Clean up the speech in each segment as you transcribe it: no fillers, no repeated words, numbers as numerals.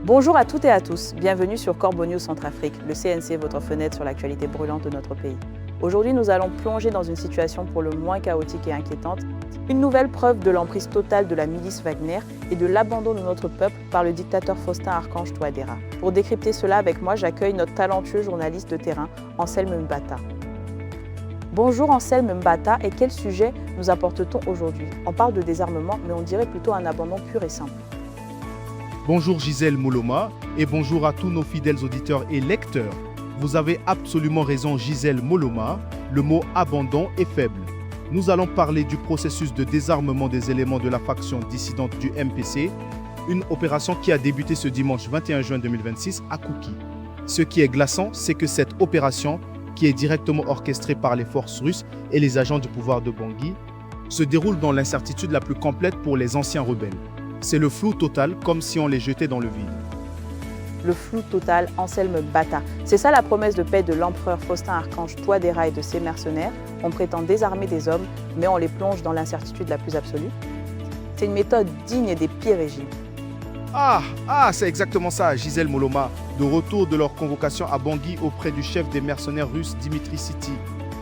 Bonjour à toutes et à tous, bienvenue sur Corbeau News Centrafrique, le CNC, votre fenêtre sur l'actualité brûlante de notre pays. Aujourd'hui, nous allons plonger dans une situation pour le moins chaotique et inquiétante, une nouvelle preuve de l'emprise totale de la milice Wagner et de l'abandon de notre peuple par le dictateur Faustin-Archange Touadéra. Pour décrypter cela avec moi, j'accueille notre talentueux journaliste de terrain, Anselme Mbata. Bonjour Anselme Mbata, et quel sujet nous apporte-t-on aujourd'hui? On parle de désarmement, mais on dirait plutôt un abandon pur et simple. Bonjour Gisèle Moloma et bonjour à tous nos fidèles auditeurs et lecteurs. Vous avez absolument raison Gisèle Moloma, le mot abandon est faible. Nous allons parler du processus de désarmement des éléments de la faction dissidente du MPC, une opération qui a débuté ce dimanche 21 juin 2026 à Kouki. Ce qui est glaçant, c'est que cette opération, qui est directement orchestrée par les forces russes et les agents du pouvoir de Bangui, se déroule dans l'incertitude la plus complète pour les anciens rebelles. C'est le flou total, comme si on les jetait dans le vide. Le flou total, Anselme Mbata. C'est ça la promesse de paix de l'empereur Faustin-Archange Touadéra et de ses mercenaires. On prétend désarmer des hommes, mais on les plonge dans l'incertitude la plus absolue. C'est une méthode digne des pires régimes. C'est exactement ça, Gisèle Moloma. De retour de leur convocation à Bangui auprès du chef des mercenaires russes Dimitri Siti.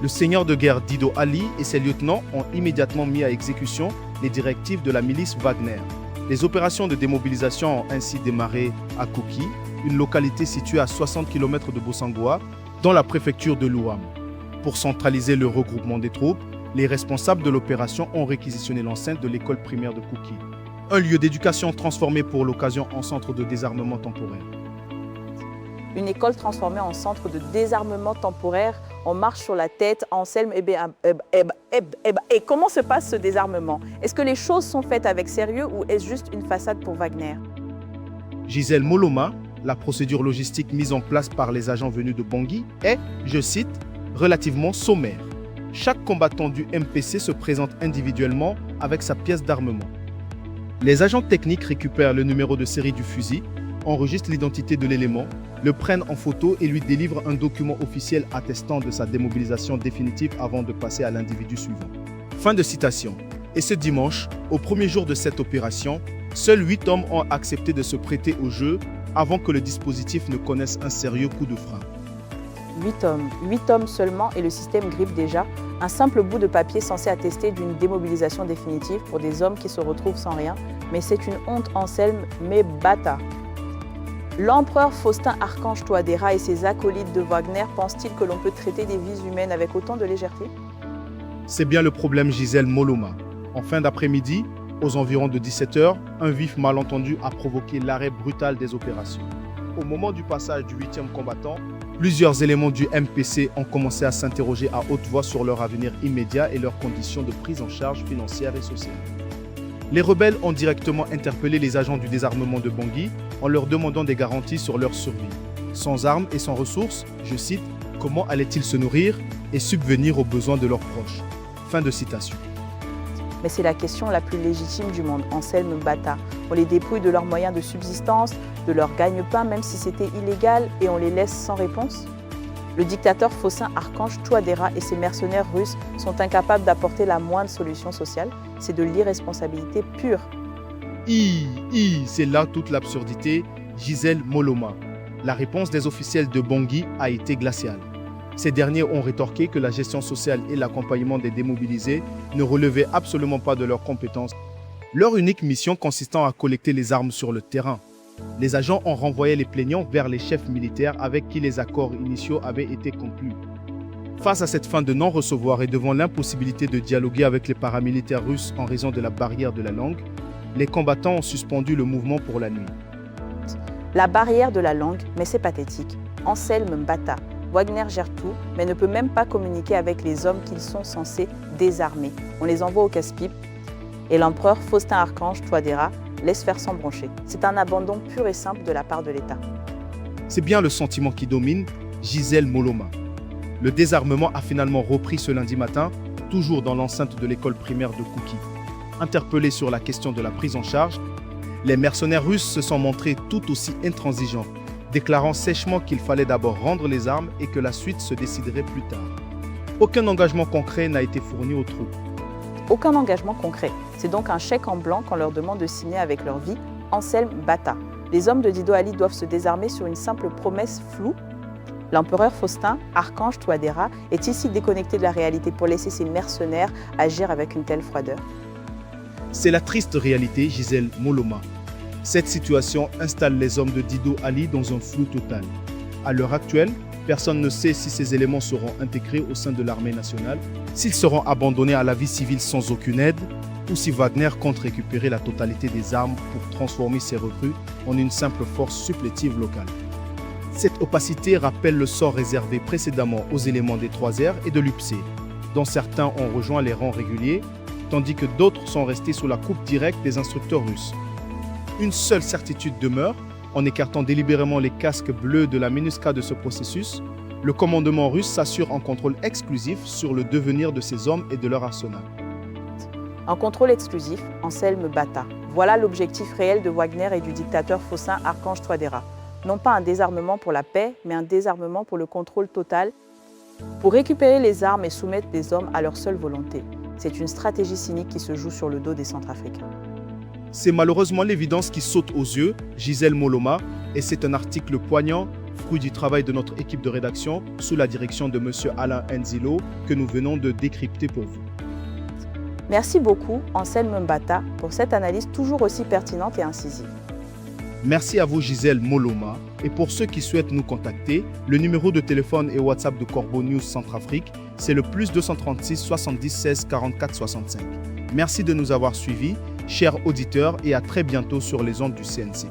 Le seigneur de guerre Dido Ali et ses lieutenants ont immédiatement mis à exécution les directives de la milice Wagner. Les opérations de démobilisation ont ainsi démarré à Kouki, une localité située à 60 km de Bossangoa, dans la préfecture de l'Ouham. Pour centraliser le regroupement des troupes, les responsables de l'opération ont réquisitionné l'enceinte de l'école primaire de Kouki, un lieu d'éducation transformé pour l'occasion en centre de désarmement temporaire. Une école transformée en centre de désarmement temporaire, on marche sur la tête, Anselme, et comment se passe ce désarmement? Est-ce que les choses sont faites avec sérieux ou est-ce juste une façade pour Wagner? Gisèle Moloma, la procédure logistique mise en place par les agents venus de Bangui est, je cite, relativement sommaire. Chaque combattant du MPC se présente individuellement avec sa pièce d'armement. Les agents techniques récupèrent le numéro de série du fusil, enregistrent l'identité de l'élément, le prennent en photo et lui délivrent un document officiel attestant de sa démobilisation définitive avant de passer à l'individu suivant. Fin de citation. Et ce dimanche, au premier jour de cette opération, seuls 8 hommes ont accepté de se prêter au jeu avant que le dispositif ne connaisse un sérieux coup de frein. 8 hommes seulement et le système grippe déjà, un simple bout de papier censé attester d'une démobilisation définitive pour des hommes qui se retrouvent sans rien, mais c'est une honte Anselme Mbata. L'empereur Faustin-Archange Touadéra et ses acolytes de Wagner pensent-ils que l'on peut traiter des vies humaines avec autant de légèreté? C'est bien le problème Gisèle Moloma. En fin d'après-midi, aux environs de 17h, un vif malentendu a provoqué l'arrêt brutal des opérations. Au moment du passage du 8e combattant, plusieurs éléments du MPC ont commencé à s'interroger à haute voix sur leur avenir immédiat et leurs conditions de prise en charge financière et sociale. Les rebelles ont directement interpellé les agents du désarmement de Bangui en leur demandant des garanties sur leur survie. Sans armes et sans ressources, je cite, comment allaient-ils se nourrir et subvenir aux besoins de leurs proches? Fin de citation. Mais c'est la question la plus légitime du monde, Anselme Mbata. On les dépouille de leurs moyens de subsistance, de leur gagne-pain, même si c'était illégal, et on les laisse sans réponse? Le dictateur Faustin-Archange Touadéra et ses mercenaires russes sont incapables d'apporter la moindre solution sociale. C'est de l'irresponsabilité pure. C'est là toute l'absurdité, Gisèle Moloma. La réponse des officiels de Bangui a été glaciale. Ces derniers ont rétorqué que la gestion sociale et l'accompagnement des démobilisés ne relevaient absolument pas de leurs compétences. Leur unique mission consistant à collecter les armes sur le terrain. Les agents ont renvoyé les plaignants vers les chefs militaires avec qui les accords initiaux avaient été conclus. Face à cette fin de non-recevoir et devant l'impossibilité de dialoguer avec les paramilitaires russes en raison de la barrière de la langue, les combattants ont suspendu le mouvement pour la nuit. La barrière de la langue, mais c'est pathétique. Anselme Mbata. Wagner gère tout, mais ne peut même pas communiquer avec les hommes qu'ils sont censés désarmer. On les envoie au casse-pipe et l'empereur Faustin-Archange Touadéra laisse faire sans broncher. C'est un abandon pur et simple de la part de l'État. C'est bien le sentiment qui domine, Gisèle Moloma. Le désarmement a finalement repris ce lundi matin, toujours dans l'enceinte de l'école primaire de Kouki. Interpellés sur la question de la prise en charge, les mercenaires russes se sont montrés tout aussi intransigeants, déclarant sèchement qu'il fallait d'abord rendre les armes et que la suite se déciderait plus tard. Aucun engagement concret n'a été fourni aux troupes. Aucun engagement concret. C'est donc un chèque en blanc qu'on leur demande de signer avec leur vie, Anselme Mbata. Les hommes de Dido Ali doivent se désarmer sur une simple promesse floue. L'empereur Faustin, archange Touadéra, est ici déconnecté de la réalité pour laisser ses mercenaires agir avec une telle froideur. C'est la triste réalité, Gisèle Moloma. Cette situation installe les hommes de Dido Ali dans un flou total. À l'heure actuelle, personne ne sait si ces éléments seront intégrés au sein de l'armée nationale, s'ils seront abandonnés à la vie civile sans aucune aide, ou si Wagner compte récupérer la totalité des armes pour transformer ses recrues en une simple force supplétive locale. Cette opacité rappelle le sort réservé précédemment aux éléments des 3R et de l'UPC, dont certains ont rejoint les rangs réguliers, tandis que d'autres sont restés sous la coupe directe des instructeurs russes. Une seule certitude demeure, en écartant délibérément les casques bleus de la MINUSCA de ce processus, le commandement russe s'assure un contrôle exclusif sur le devenir de ses hommes et de leur arsenal. Un contrôle exclusif, Anselme Bata. Voilà l'objectif réel de Wagner et du dictateur Faustin Archange Touadéra. Non pas un désarmement pour la paix, mais un désarmement pour le contrôle total, pour récupérer les armes et soumettre les hommes à leur seule volonté. C'est une stratégie cynique qui se joue sur le dos des Centrafricains. C'est malheureusement l'évidence qui saute aux yeux, Gisèle Moloma, et c'est un article poignant, fruit du travail de notre équipe de rédaction sous la direction de M. Alain Enzilo, que nous venons de décrypter pour vous. Merci beaucoup, Anselme Mbata, pour cette analyse toujours aussi pertinente et incisive. Merci à vous, Gisèle Moloma. Et pour ceux qui souhaitent nous contacter, le numéro de téléphone et WhatsApp de Corbeau News Centrafrique, c'est le +236 70 16 44 65. Merci de nous avoir suivis, chers auditeurs, et à très bientôt sur les ondes du CNC.